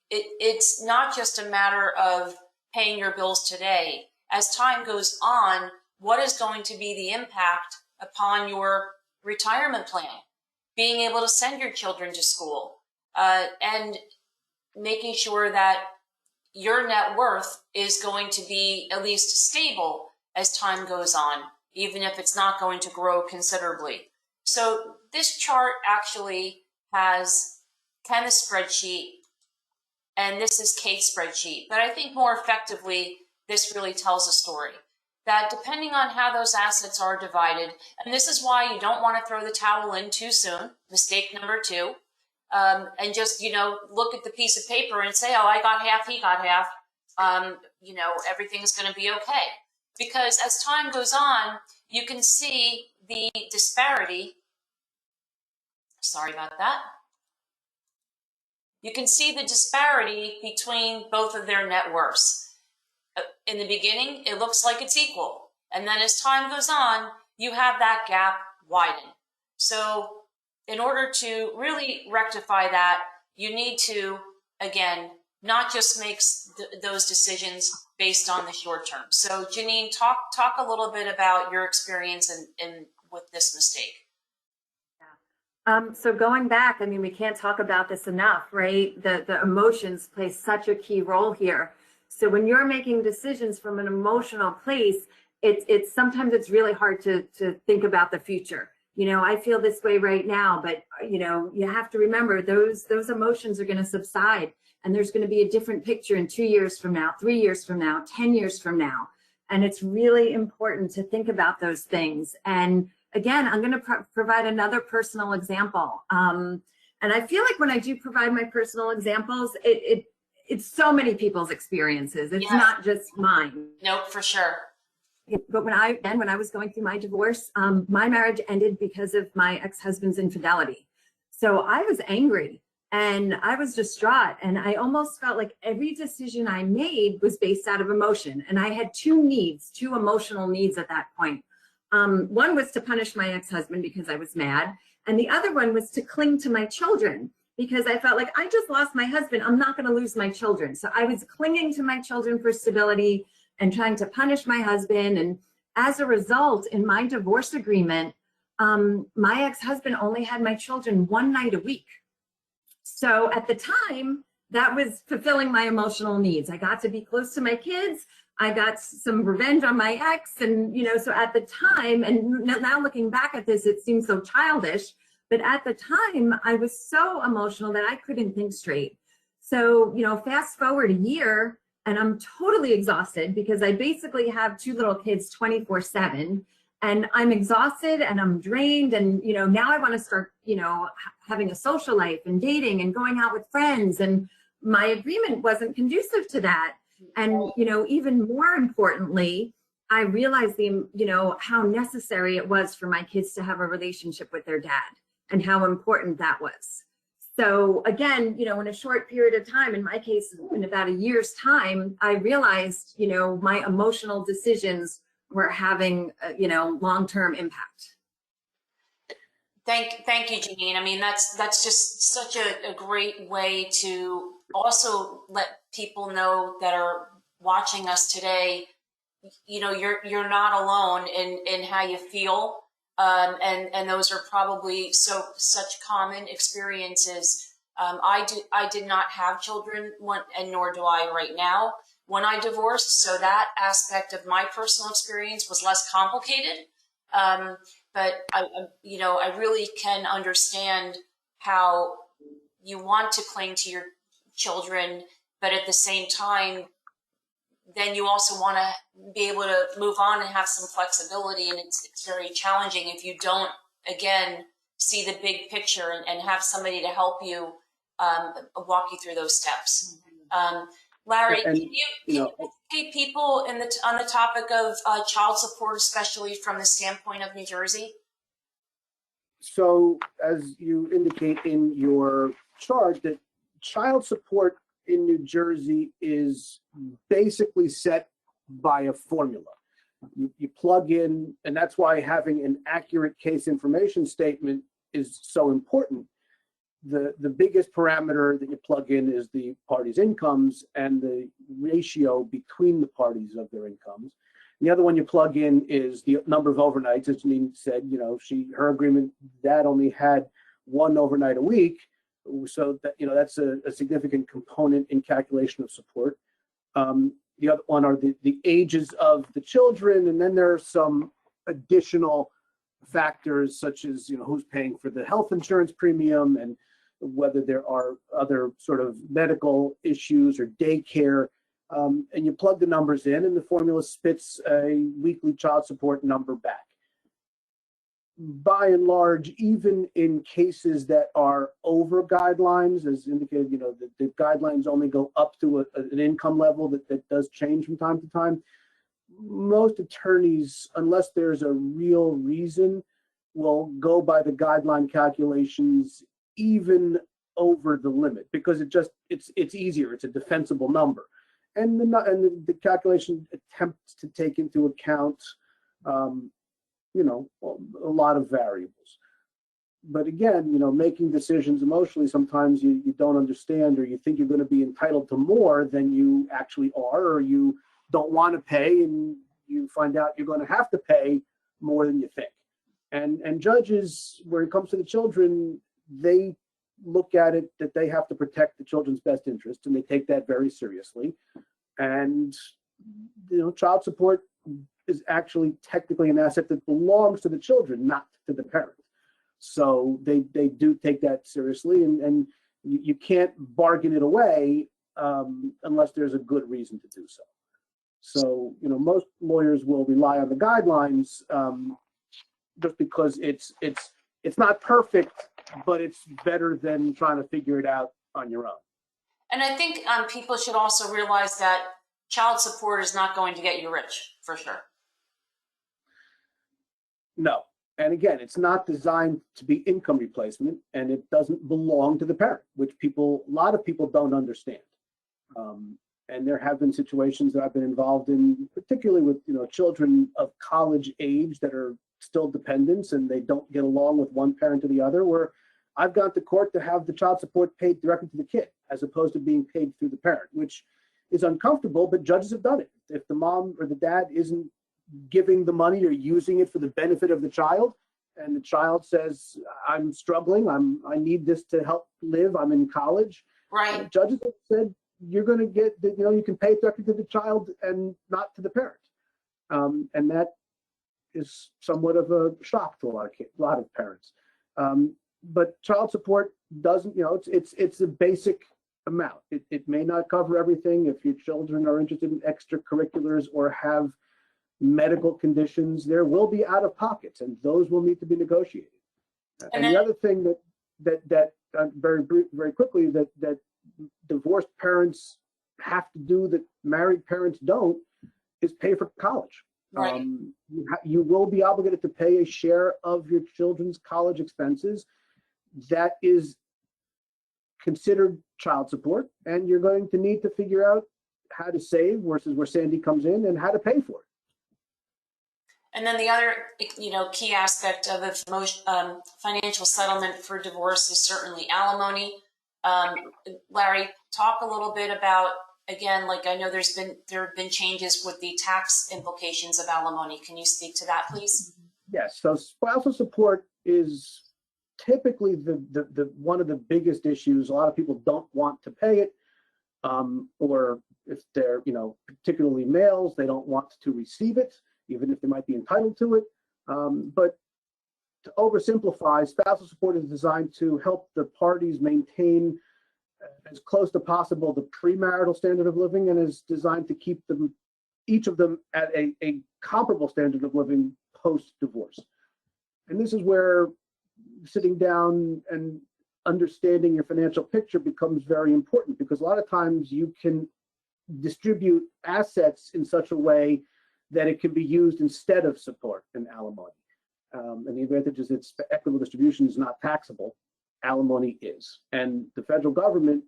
it's not just a matter of paying your bills today. As time goes on, what is going to be the impact upon your retirement plan, being able to send your children to school, and making sure that your net worth is going to be at least stable as time goes on, even if it's not going to grow considerably. So this chart actually has Kenneth's spreadsheet, and this is Kate's spreadsheet. But I think more effectively, this really tells a story that depending on how those assets are divided, and this is why you don't want to throw the towel in too soon, mistake number 2, and just, you know, look at the piece of paper and say, oh, I got half, he got half, you know, everything's going to be okay. Because as time goes on, you can see the disparity. Sorry about that. you can see the disparity between both of their net worths. In the beginning, it looks like it's equal. And then as time goes on, you have that gap widen. So in order to really rectify that, you need to, again, not just make those decisions based on the short term. So Jenine, talk a little bit about your experience in with this mistake.
So going back, I mean, we can't talk about this enough, right? The emotions play such a key role here. So when you're making decisions from an emotional place, it's sometimes it's really hard to think about the future. You know, I feel this way right now, but you know, you have to remember those emotions are going to subside, and there's going to be a different picture in 2 years from now, 3 years from now, 10 years from now. And it's really important to think about those things. And again, I'm going to provide another personal example. And I feel like when I do provide my personal examples, it's so many people's experiences. It's not just mine.
Nope, for sure.
But when I was going through my divorce, my marriage ended because of my ex-husband's infidelity. So I was angry and I was distraught, and I almost felt like every decision I made was based out of emotion. And I had two emotional needs at that point. One was to punish my ex-husband because I was mad, and the other one was to cling to my children because I felt like I just lost my husband. I'm not going to lose my children. So I was clinging to my children for stability and trying to punish my husband. And as a result, in my divorce agreement, my ex-husband only had my children one night a week. So at the time, that was fulfilling my emotional needs. I got to be close to my kids. I got some revenge on my ex. And, you know, so at the time, and now looking back at this, it seems so childish, but at the time I was so emotional that I couldn't think straight. So, you know, fast forward a year and I'm totally exhausted because I basically have two little kids 24/7, and I'm exhausted and I'm drained. And, you know, now I want to start, you know, having a social life and dating and going out with friends. And my agreement wasn't conducive to that. And, you know, even more importantly, I realized you know, how necessary it was for my kids to have a relationship with their dad and how important that was. So again, you know, in a short period of time, in my case, in about a year's time, I realized, you know, my emotional decisions were having, you know, long-term impact.
Thank you, Jenine. I mean, that's just such a great way to also let people know that are watching us today, you know, you're not alone in how you feel. And those are probably such common experiences. I did not have children, and nor do I right now when I divorced. So that aspect of my personal experience was less complicated. But you know, I really can understand how you want to cling to your children, but at the same time, then you also want to be able to move on and have some flexibility. And it's very challenging if you don't, again, see the big picture and have somebody to help you walk you through those steps. Larry, can you educate people on the topic of child support, especially from the standpoint of New Jersey?
So as you indicate in your chart, that child support in New Jersey is basically set by a formula. You plug in, and that's why having an accurate case information statement is so important. The biggest parameter that you plug in is the parties' incomes and the ratio between the parties of their incomes. And the other one you plug in is the number of overnights. As Jenine said, you know, her agreement, that only had one overnight a week. So that, you know, that's a significant component in calculation of support. The other one are the ages of the children, and then there are some additional factors such as, you know, who's paying for the health insurance premium and whether there are other sort of medical issues or daycare. And you plug the numbers in, and the formula spits a weekly child support number back. By and large, even in cases that are over guidelines, as indicated, you know, the guidelines only go up to an income level that does change from time to time. Most attorneys, unless there's a real reason, will go by the guideline calculations even over the limit because it's easier. It's a defensible number. And the calculation attempts to take into account, you know, a lot of variables. But again, you know, making decisions emotionally, sometimes you don't understand, or you think you're going to be entitled to more than you actually are, or you don't want to pay and you find out you're going to have to pay more than you think. And judges, when it comes to the children, they look at it that they have to protect the children's best interest, and they take that very seriously. And, you know, child support is actually technically an asset that belongs to the children, not to the parent. So they do take that seriously, and you can't bargain it away unless there's a good reason to do so. So, you know, most lawyers will rely on the guidelines just because it's not perfect, but it's better than trying to figure it out on your own.
And I think people should also realize that child support is not going to get you rich, for sure.
No. And again, it's not designed to be income replacement, and it doesn't belong to the parent, which a lot of people don't understand. And there have been situations that I've been involved in, particularly with, you know, children of college age that are still dependents and they don't get along with one parent or the other, where I've gone to court to have the child support paid directly to the kid as opposed to being paid through the parent, which is uncomfortable, but judges have done it. If the mom or the dad isn't giving the money or using it for the benefit of the child, and the child says, I'm struggling, I need this to help live, I'm in college.
Right.
Judges have said, you're going to get, you know, you can pay directly to the child and not to the parent. And that is somewhat of a shock to a lot of parents. But child support doesn't, you know, it's a basic amount. It may not cover everything. If your children are interested in extracurriculars or have medical conditions, there will be out of pockets, and those will need to be negotiated. And the other thing that very quickly that divorced parents have to do that married parents don't is pay for college.
Right.
You will be obligated to pay a share of your children's college expenses. That is considered child support, and you're going to need to figure out how to save versus where Sandy comes in and how to pay for it.
And then the other, you know, key aspect of a financial settlement for divorce is certainly alimony. Larry, talk a little bit about, again, like I know there have been changes with the tax implications of alimony. Can you speak to that, please?
Yes. So spousal support is typically the one of the biggest issues. A lot of people don't want to pay it, or if they're, you know, particularly males, they don't want to receive it, even if they might be entitled to it. But to oversimplify, spousal support is designed to help the parties maintain as close to possible the premarital standard of living, and is designed to keep them, each of them, at a comparable standard of living post-divorce. And this is where sitting down and understanding your financial picture becomes very important, because a lot of times you can distribute assets in such a way that it can be used instead of support and alimony. And the advantage is it's equitable distribution is not taxable. Alimony is. And the federal government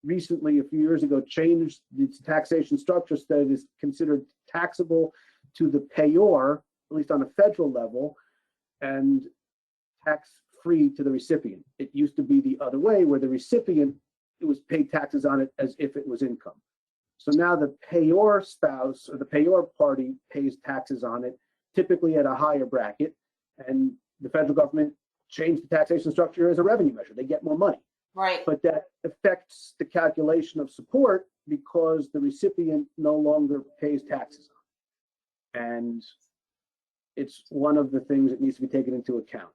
recently, a few years ago, changed its taxation structure so that it is considered taxable to the payor, at least on a federal level, and tax-free to the recipient. It used to be the other way, where the recipient, it was paid taxes on it as if it was income. So now the payor spouse or the payor party pays taxes on it, typically at a higher bracket, and the federal government changed the taxation structure as a revenue measure. They get more money.
Right.
But that affects the calculation of support because the recipient no longer pays taxes on it. And it's one of the things that needs to be taken into account.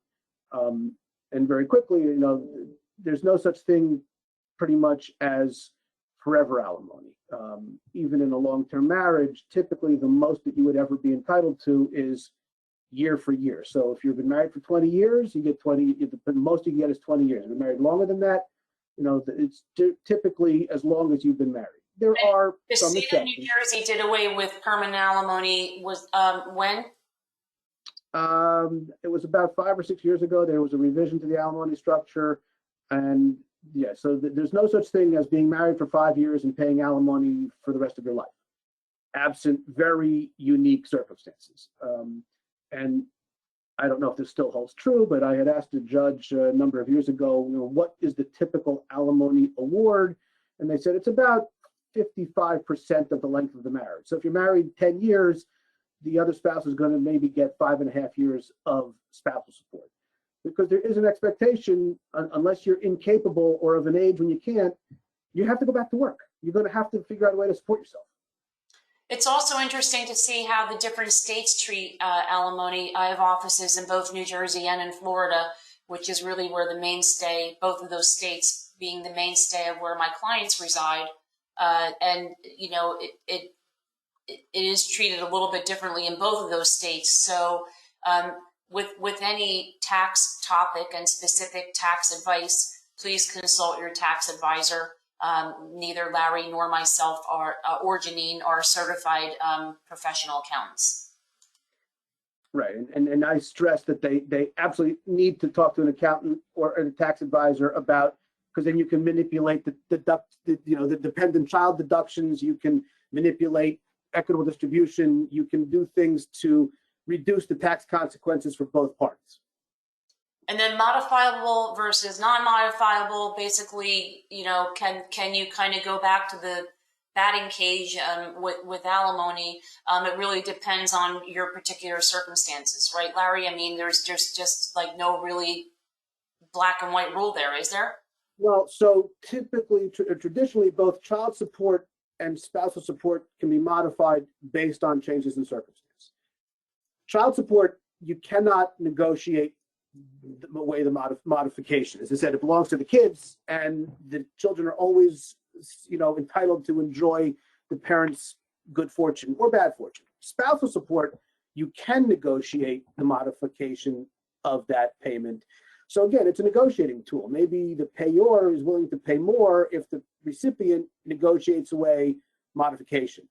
And very quickly, you know, there's no such thing pretty much as forever alimony. Even in a long-term marriage, typically the most that you would ever be entitled to is year for year. So if you've been married for 20 years, you get 20, the most you can get is 20 years. If you've been married longer than that, you know, it's typically as long as you've been married. There are some
The state of
exceptions.
New Jersey did away with permanent alimony was when?
It was about 5 or 6 years ago. There was a revision to the alimony structure, and Yeah, so there's no such thing as being married for 5 years and paying alimony for the rest of your life, absent very unique circumstances. And I don't know if this still holds true, but I had asked a judge a number of years ago, what is the typical alimony award? And they said it's about 55% of the length of the marriage. So if you're married 10 years, the other spouse is going to maybe get 5.5 years of spousal support. Because there is an expectation, unless you're incapable or of an age when you can't, you have to go back to work. You're going to have to figure out a way to support yourself.
It's also interesting to see how the different states treat alimony. I have offices in both New Jersey and in Florida, which is really where the mainstay, both of those states being the mainstay of where my clients reside. And, it is treated a little bit differently in both of those states. So with any tax topic and specific tax advice, please consult your tax advisor. Neither Larry nor myself or Jenine are certified professional accountants.
Right, and I stress that they absolutely need to talk to an accountant or a tax advisor about, because then you can manipulate the dependent child deductions, you can manipulate equitable distribution, you can do things to reduce the tax consequences for both parties.
And then modifiable versus non-modifiable, basically, can you kind of go back to the batting cage with alimony? It really depends on your particular circumstances, right, Larry? I mean, there's just like no really black and white rule there, is there?
Well, so typically, traditionally, both child support and spousal support can be modified based on changes in circumstance. Child support, you cannot negotiate the way the modification. As I said, it belongs to the kids, and the children are always, entitled to enjoy the parents' good fortune or bad fortune. Spousal support, you can negotiate the modification of that payment. So again, it's a negotiating tool. Maybe the payor is willing to pay more if the recipient negotiates away modification.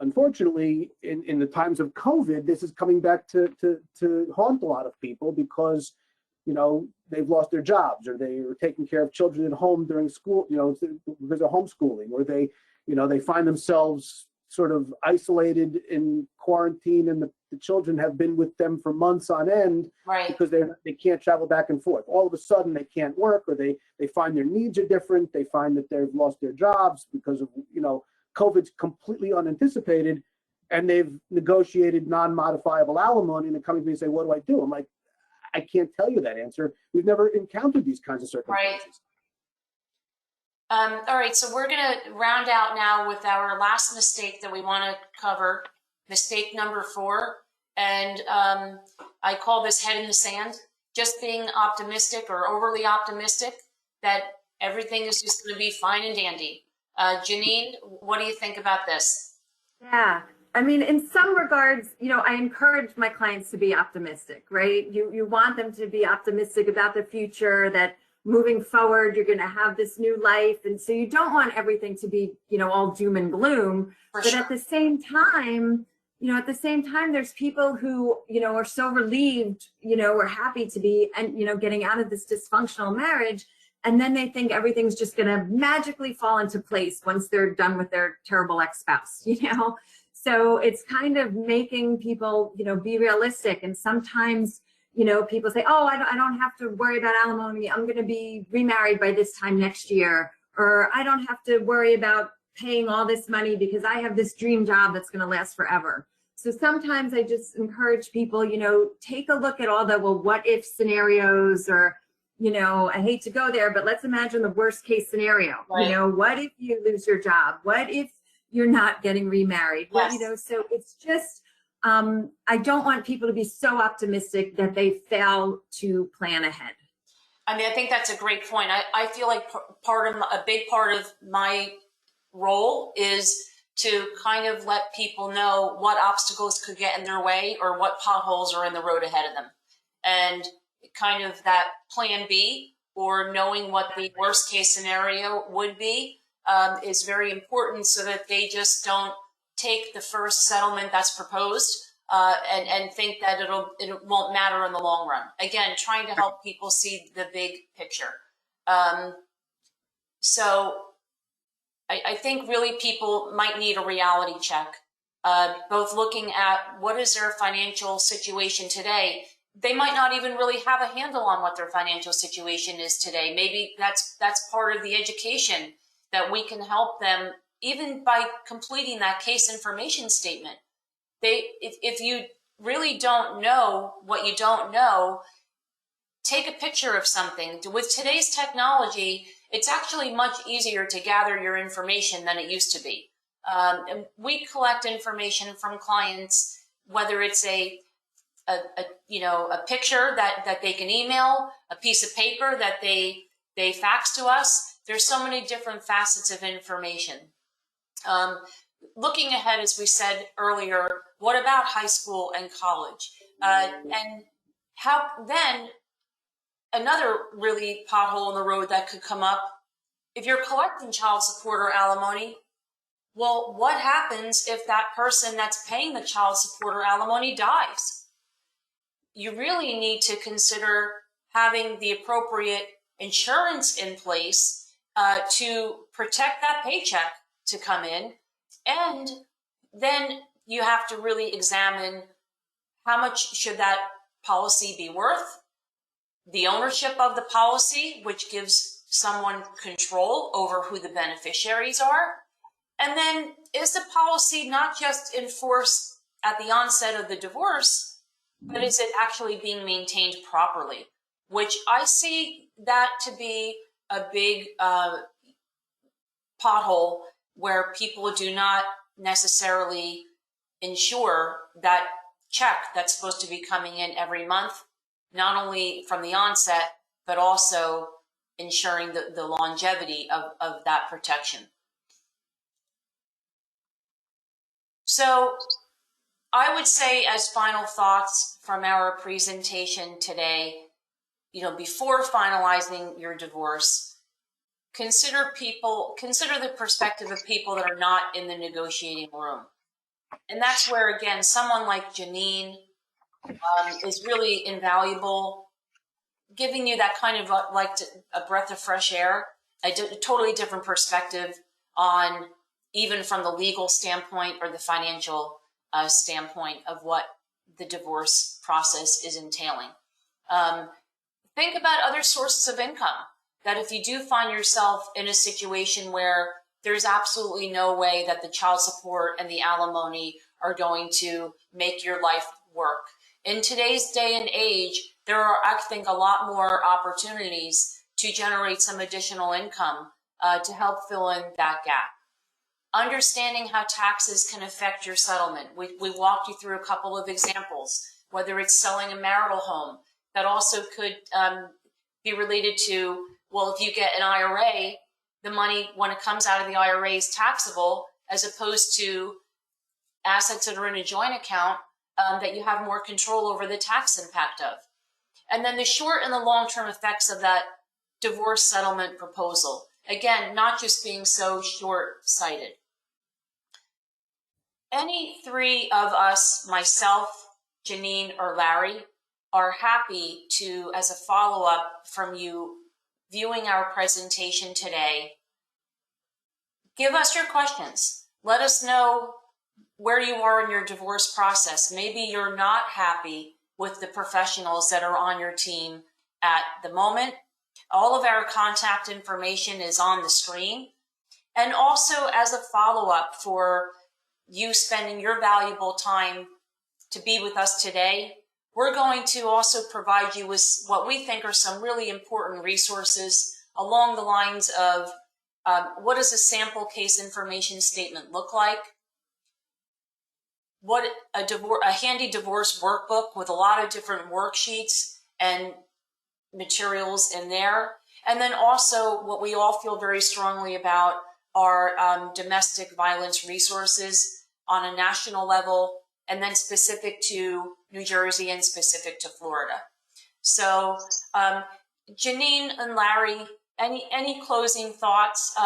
Unfortunately, in the times of COVID, this is coming back to haunt a lot of people because, they've lost their jobs, or they are taking care of children at home during school, because of homeschooling, or they find themselves sort of isolated in quarantine, and the children have been with them for months on end,
right?
Because they can't travel back and forth. All of a sudden, they can't work, or they find their needs are different. They find that they've lost their jobs because of COVID's completely unanticipated, and they've negotiated non-modifiable alimony, and they're coming to me and say, "What do I do?" I'm like, I can't tell you that answer. We've never encountered these kinds of circumstances.
Right. All right, so we're going to round out now with our last mistake that we want to cover, mistake number 4. And I call this head in the sand, just being optimistic or overly optimistic that everything is just going to be fine and dandy. Jenine, what do you think about this?
Yeah. I mean, in some regards, I encourage my clients to be optimistic, right? You want them to be optimistic about the future, that moving forward, you're going to have this new life. And so you don't want everything to be, all doom and gloom.
For
but
sure.
at the same time, there's people who, are so relieved, or happy to be, and, getting out of this dysfunctional marriage. And then they think everything's just going to magically fall into place once they're done with their terrible ex-spouse, So it's kind of making people, be realistic. And sometimes, people say, oh, I don't have to worry about alimony. I'm going to be remarried by this time next year. Or I don't have to worry about paying all this money because I have this dream job that's going to last forever. So sometimes I just encourage people, take a look at all the, what if scenarios, or, I hate to go there, but let's imagine the worst case scenario.
Right.
What if you lose your job? What if you're not getting remarried?
Yes.
So it's just, I don't want people to be so optimistic that they fail to plan ahead.
I mean, I think that's a great point. I feel like a big part of my role is to kind of let people know what obstacles could get in their way or what potholes are in the road ahead of them. And kind of that plan B, or knowing what the worst case scenario would be, is very important, so that they just don't take the first settlement that's proposed and think that it won't matter in the long run. Again, trying to help people see the big picture. So I think really people might need a reality check, both looking at what is their financial situation today. They might not even really have a handle on what their financial situation is today. Maybe that's part of the education that we can help them, even by completing that case information statement. If you really don't know what you don't know, take a picture of something. With today's technology, it's actually much easier to gather your information than it used to be. And we collect information from clients, whether it's a picture that they can email, a piece of paper that they fax to us. There's so many different facets of information. Looking ahead, as we said earlier, what about high school and college? And how then another really pothole in the road that could come up, if you're collecting child support or alimony, well, what happens if that person that's paying the child support or alimony dies? You really need to consider having the appropriate insurance in place to protect that paycheck to come in. And then you have to really examine how much should that policy be worth, the ownership of the policy, which gives someone control over who the beneficiaries are. And then is the policy not just enforced at the onset of the divorce, but is it actually being maintained properly? Which I see that to be a big pothole where people do not necessarily ensure that check that's supposed to be coming in every month, not only from the onset, but also ensuring the longevity of that protection. So I would say, as final thoughts from our presentation today, before finalizing your divorce, consider the perspective of people that are not in the negotiating room. And that's where, again, someone like Jenine is really invaluable, giving you that kind of a breath of fresh air, a totally different perspective on, even from the legal standpoint or the financial standpoint of what the divorce process is entailing. Think about other sources of income, that if you do find yourself in a situation where there's absolutely no way that the child support and the alimony are going to make your life work. In today's day and age, there are, I think, a lot more opportunities to generate some additional income to help fill in that gap. Understanding how taxes can affect your settlement. We walked you through a couple of examples, whether it's selling a marital home. That also could be related to, well, if you get an IRA, the money, when it comes out of the IRA, is taxable, as opposed to assets that are in a joint account that you have more control over the tax impact of. And then the short and the long-term effects of that divorce settlement proposal. Again, not just being so short-sighted. Any three of us, myself, Jenine, or Larry, are happy to, as a follow-up from you viewing our presentation today, give us your questions. Let us know where you are in your divorce process. Maybe you're not happy with the professionals that are on your team at the moment. All of our contact information is on the screen. And also, as a follow-up for you spending your valuable time to be with us today, we're going to also provide you with what we think are some really important resources along the lines of what does a sample case information statement look like? What a handy divorce workbook with a lot of different worksheets and materials in there. And then also what we all feel very strongly about are domestic violence resources on a national level, and then specific to New Jersey and specific to Florida. So Jenine and Larry, any closing thoughts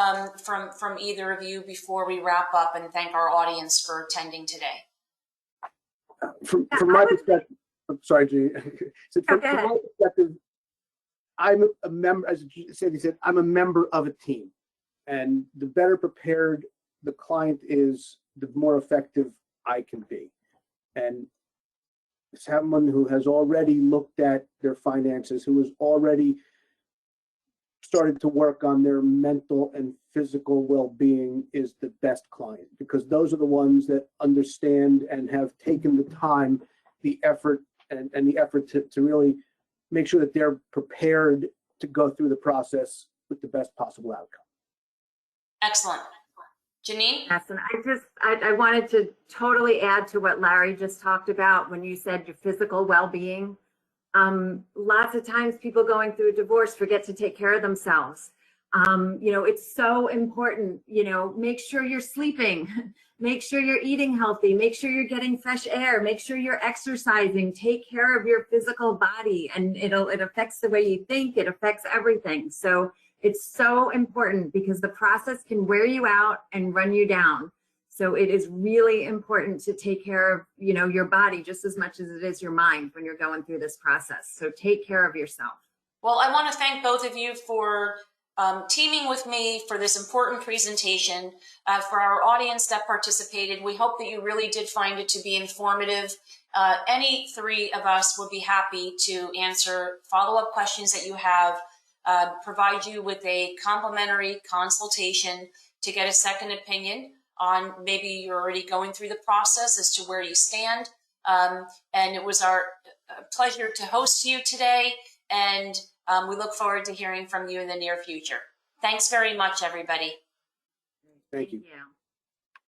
from either of you before we wrap up and thank our audience for attending today?
From my perspective, I'm sorry, Jenine. So from my perspective, I'm a member, as Sandy said, I'm a member of a team. And the better prepared the client is, the more effective I can be. And someone who has already looked at their finances, who has already started to work on their mental and physical well-being is the best client, because those are the ones that understand and have taken the time, the effort, and the effort to really make sure that they're prepared to go through the process with the best possible outcome.
Excellent. Jenine?
Yes, and I wanted to totally add to what Larry just talked about when you said your physical well-being. Lots of times people going through a divorce forget to take care of themselves. It's so important, make sure you're sleeping, make sure you're eating healthy, make sure you're getting fresh air, make sure you're exercising, take care of your physical body, and it affects the way you think, it affects everything. So it's so important because the process can wear you out and run you down. So it is really important to take care of, your body just as much as it is your mind when you're going through this process. So take care of yourself.
Well, I want to thank both of you for teaming with me for this important presentation. For our audience that participated, we hope that you really did find it to be informative. Any three of us would be happy to answer follow-up questions that you have, provide you with a complimentary consultation to get a second opinion on maybe you're already going through the process as to where you stand. And it was our pleasure to host you today, and we look forward to hearing from you in the near future. Thanks very much, everybody.
Thank you.
Thank you.